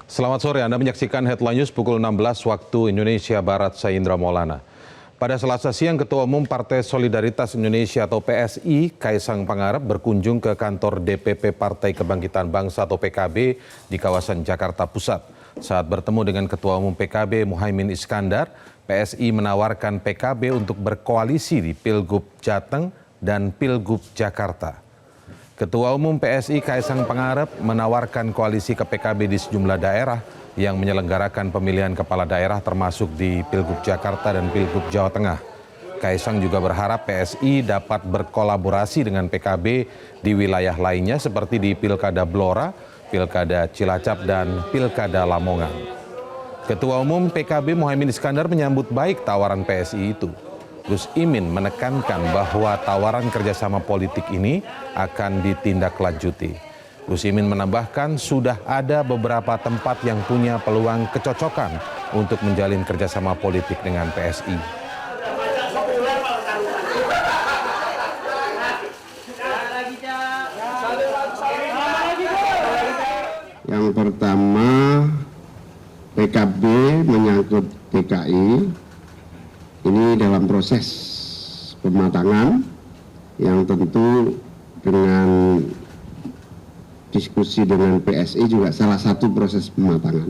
Selamat sore, Anda menyaksikan Headline News pukul 16 waktu Indonesia Barat, saya Indra Maulana. Pada Selasa siang, Ketua Umum Partai Solidaritas Indonesia atau PSI, Kaisang Pangarep berkunjung ke kantor DPP Partai Kebangkitan Bangsa atau PKB di kawasan Jakarta Pusat. Saat bertemu dengan Ketua Umum PKB Muhaimin Iskandar, PSI menawarkan PKB untuk berkoalisi di Pilgub Jateng dan Pilgub Jakarta. Ketua Umum PSI Kaisang Pangarep menawarkan koalisi ke PKB di sejumlah daerah yang menyelenggarakan pemilihan kepala daerah termasuk di Pilgub Jakarta dan Pilgub Jawa Tengah. Kaisang juga berharap PSI dapat berkolaborasi dengan PKB di wilayah lainnya seperti di Pilkada Blora, Pilkada Cilacap, dan Pilkada Lamongan. Ketua Umum PKB Muhaimin Iskandar menyambut baik tawaran PSI itu. Gus Imin menekankan bahwa tawaran kerjasama politik ini akan ditindaklanjuti. Gus Imin menambahkan sudah ada beberapa tempat yang punya peluang kecocokan untuk menjalin kerjasama politik dengan PSI. Yang pertama, PKB menyangkut DKI. Ini dalam proses pematangan yang tentu dengan diskusi dengan PSI juga salah satu proses pematangan.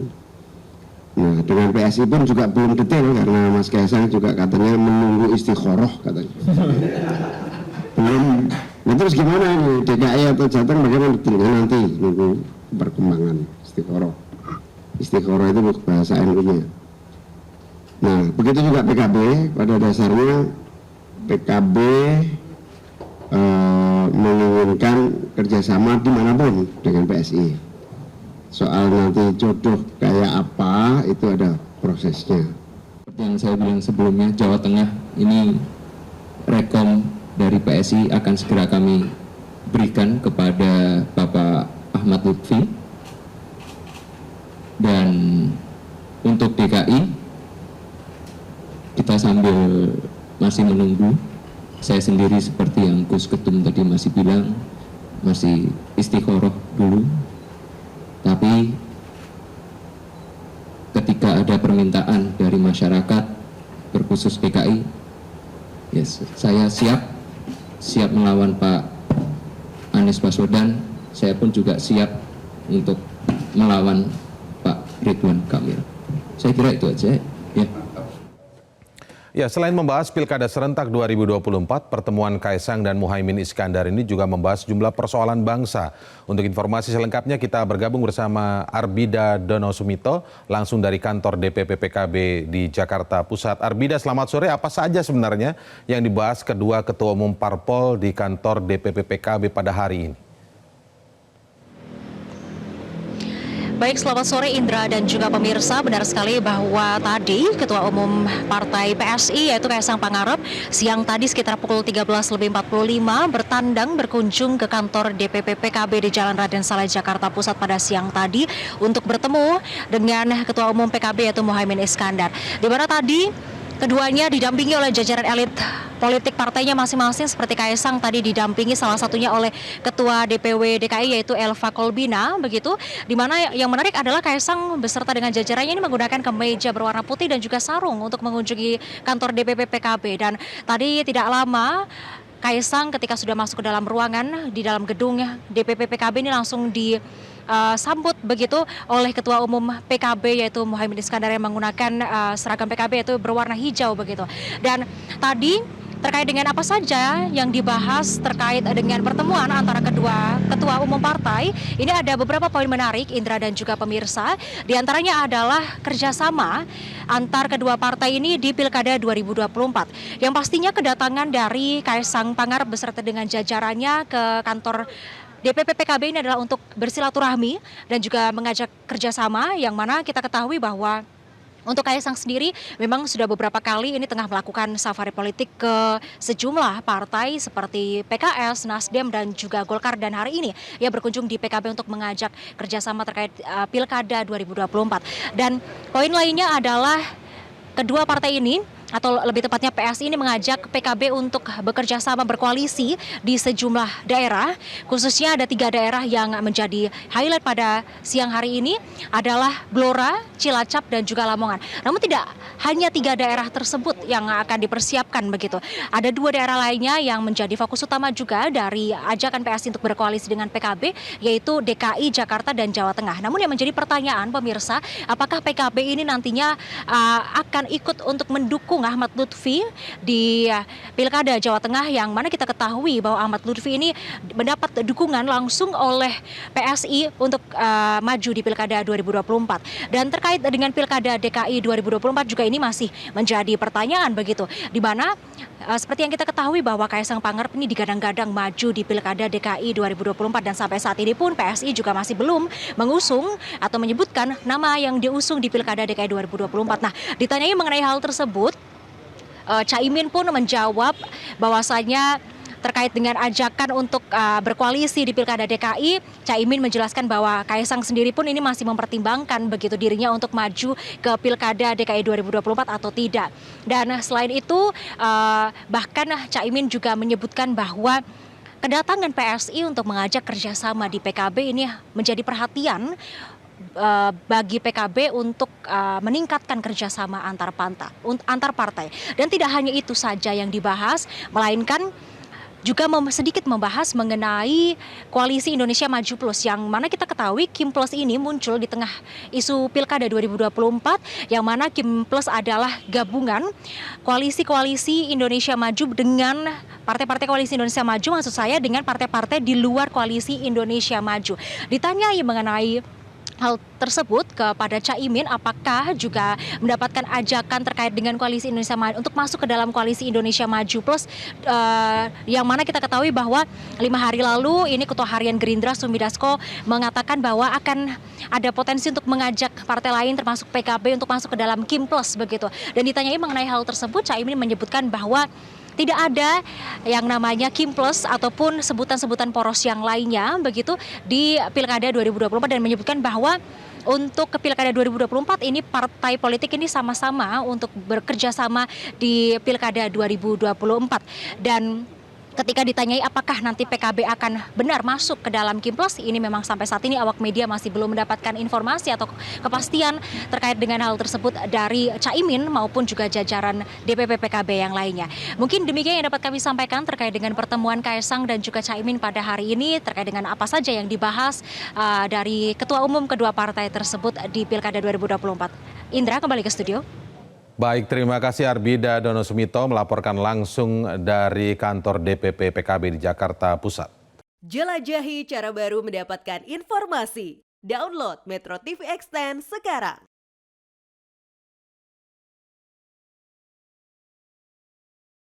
Nah, dengan PSI pun juga belum detail karena Mas Kaisang juga katanya menunggu istikharah katanya. Belum. Nah, terus gimana ini DKI atau Jateng bagaimana detailnya nanti nunggu perkembangan istikharah. Istikharah itu bahasa NU-nya. Nah, begitu juga PKB, pada dasarnya PKB menginginkan kerjasama dimanapun dengan PSI. Soal nanti jodoh kayak apa, itu ada prosesnya. Seperti yang saya bilang sebelumnya, Jawa Tengah ini rekom dari PSI akan segera kami berikan kepada Bapak Ahmad Lutfi. Dan untuk DKI, kita sambil masih menunggu. Saya sendiri seperti yang Gus Ketum tadi masih bilang, masih istikharah dulu. Tapi ketika ada permintaan dari masyarakat, berkhusus DKI, yes, saya siap melawan Pak Anies Baswedan. Saya pun juga siap untuk melawan Pak Ridwan Kamil. Saya kira itu aja, ya. Ya, selain membahas Pilkada Serentak 2024, pertemuan Kaisang dan Muhaimin Iskandar ini juga membahas jumlah persoalan bangsa. Untuk informasi selengkapnya kita bergabung bersama Arbida Dono Sumito, langsung dari kantor DPP PKB di Jakarta Pusat. Arbida, selamat sore. Apa saja sebenarnya yang dibahas kedua Ketua Umum Parpol di kantor DPP PKB pada hari ini? Baik, selamat sore Indra dan juga pemirsa. Benar sekali bahwa tadi Ketua Umum Partai PSI yaitu Kaisang Pangarep siang tadi sekitar pukul 13.45 bertandang berkunjung ke kantor DPP PKB di Jalan Raden Saleh Jakarta Pusat pada siang tadi untuk bertemu dengan Ketua Umum PKB yaitu Muhaimin Iskandar. Di mana tadi keduanya didampingi oleh jajaran elit politik partainya masing-masing, seperti Kaisang tadi didampingi salah satunya oleh Ketua DPW DKI yaitu Elva Kolbina, begitu. Di mana yang menarik adalah Kaisang beserta dengan jajarannya ini menggunakan kemeja berwarna putih dan juga sarung untuk mengunjungi kantor DPP PKB. Dan tadi tidak lama Kaisang ketika sudah masuk ke dalam ruangan di dalam gedung DPP PKB ini langsung disambut begitu oleh Ketua Umum PKB yaitu Muhaimin Iskandar yang menggunakan seragam PKB yaitu berwarna hijau begitu. Dan tadi terkait dengan apa saja yang dibahas terkait dengan pertemuan antara kedua ketua umum partai, ini ada beberapa poin menarik Indra dan juga pemirsa. Di antaranya adalah kerjasama antar kedua partai ini di Pilkada 2024. Yang pastinya kedatangan dari Kaisang Pangarep beserta dengan jajarannya ke kantor DPP PKB ini adalah untuk bersilaturahmi dan juga mengajak kerjasama, yang mana kita ketahui bahwa untuk Kaisang sendiri memang sudah beberapa kali ini tengah melakukan safari politik ke sejumlah partai seperti PKS, Nasdem, dan juga Golkar. Dan hari ini ia berkunjung di PKB untuk mengajak kerjasama terkait Pilkada 2024. Dan poin lainnya adalah kedua partai ini atau lebih tepatnya PSI ini mengajak PKB untuk bekerja sama berkoalisi di sejumlah daerah, khususnya ada 3 daerah yang menjadi highlight pada siang hari ini adalah Blora, Cilacap, dan juga Lamongan. Namun tidak hanya 3 daerah tersebut yang akan dipersiapkan begitu. Ada 2 daerah lainnya yang menjadi fokus utama juga dari ajakan PSI untuk berkoalisi dengan PKB, yaitu DKI, Jakarta, dan Jawa Tengah. Namun yang menjadi pertanyaan pemirsa, apakah PKB ini nantinya akan ikut untuk mendukung Ahmad Lutfi di Pilkada Jawa Tengah, yang mana kita ketahui bahwa Ahmad Lutfi ini mendapat dukungan langsung oleh PSI untuk maju di Pilkada 2024. Dan terkait dengan Pilkada DKI 2024 juga ini masih menjadi pertanyaan begitu, di mana seperti yang kita ketahui bahwa Kaisang Pangarep ini digadang-gadang maju di Pilkada DKI 2024, dan sampai saat ini pun PSI juga masih belum mengusung atau menyebutkan nama yang diusung di Pilkada DKI 2024. Nah, ditanyai mengenai hal tersebut, Caimin pun menjawab bahwasanya terkait dengan ajakan untuk berkoalisi di Pilkada DKI, Caimin menjelaskan bahwa Kaisang sendiri pun ini masih mempertimbangkan begitu dirinya untuk maju ke Pilkada DKI 2024 atau tidak. Dan selain itu bahkan Caimin juga menyebutkan bahwa kedatangan PSI untuk mengajak kerjasama di PKB ini menjadi perhatian bagi PKB untuk meningkatkan kerjasama antar partai. Dan tidak hanya itu saja yang dibahas, melainkan juga sedikit membahas mengenai Koalisi Indonesia Maju Plus, yang mana kita ketahui Kim Plus ini muncul di tengah isu Pilkada 2024, yang mana Kim Plus adalah gabungan koalisi-koalisi Indonesia Maju dengan partai-partai Koalisi Indonesia Maju, maksud saya dengan partai-partai di luar Koalisi Indonesia Maju. Ditanyai mengenai hal tersebut kepada Caimin, apakah juga mendapatkan ajakan terkait dengan Koalisi Indonesia Maju untuk masuk ke dalam Koalisi Indonesia Maju Plus, yang mana kita ketahui bahwa 5 hari lalu ini Ketua Harian Gerindra Sumi Dasko mengatakan bahwa akan ada potensi untuk mengajak partai lain termasuk PKB untuk masuk ke dalam Kim Plus begitu. Dan ditanyai mengenai hal tersebut, Caimin menyebutkan bahwa tidak ada yang namanya Kim Plus ataupun sebutan-sebutan poros yang lainnya begitu di Pilkada 2024, dan menyebutkan bahwa untuk ke Pilkada 2024 ini partai politik ini sama-sama untuk bekerja sama di Pilkada 2024. Dan ketika ditanyai apakah nanti PKB akan benar masuk ke dalam Kim Plus, ini memang sampai saat ini awak media masih belum mendapatkan informasi atau kepastian terkait dengan hal tersebut dari Caimin maupun juga jajaran DPP PKB yang lainnya. Mungkin demikian yang dapat kami sampaikan terkait dengan pertemuan Kaisang dan juga Caimin pada hari ini, terkait dengan apa saja yang dibahas dari ketua umum kedua partai tersebut di Pilkada 2024. Indra, kembali ke studio. Baik, terima kasih Arbida Dono Sumito melaporkan langsung dari kantor DPP PKB di Jakarta Pusat. Jelajahi cara baru mendapatkan informasi. Download Metro TV Extend sekarang.